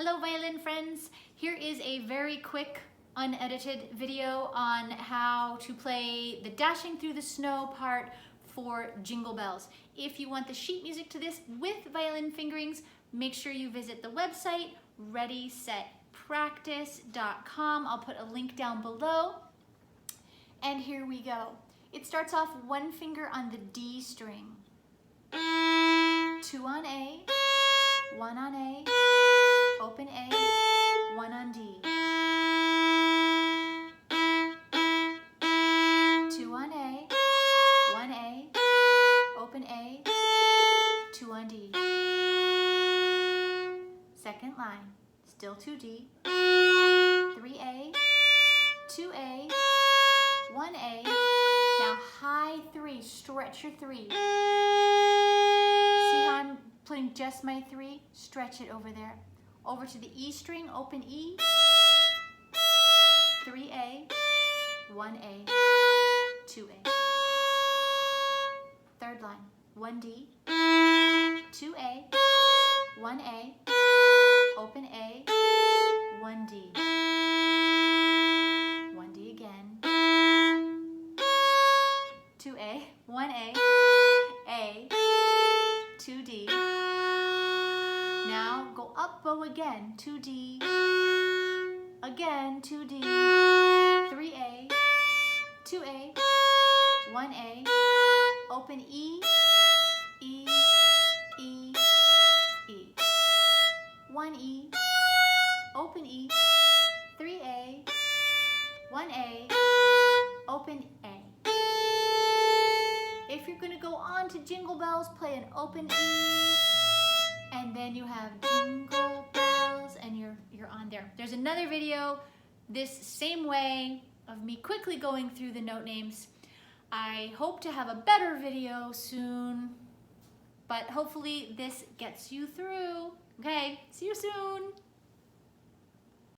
Hello violin friends, here is a very quick unedited video on how to play the dashing through the snow part for Jingle Bells. If you want the sheet music to this with violin fingerings, make sure you visit the website readysetpractice.com. I'll put a link down below. And here we go. It starts off one finger on the D string, 2 on A, 1 on A, open A, 1 on D. 2 on A, 1 A, open A, 2 on D. Second line, still 2D, 3A, 2A, 1A. Now high 3, stretch your 3. See how I'm putting just my 3? Stretch it over there. Over to the E string, open E, 3A, 1A, 2A. Third line, 1D, 2A, 1A, open A, 1D. 1D again, 2A, 1A, A, 2D. Now go up bow again, 2D, again 2D, 3A, 2A, 1A, open E, E, E, E, 1E, open E, 3A, 1A, open A. If you're going to go on to Jingle Bells, play an open E, and then you have Jingle Bells, and you're on there. There's another video this same way of me quickly going through the note names. I hope to have a better video soon, but hopefully this gets you through. Okay, see you soon.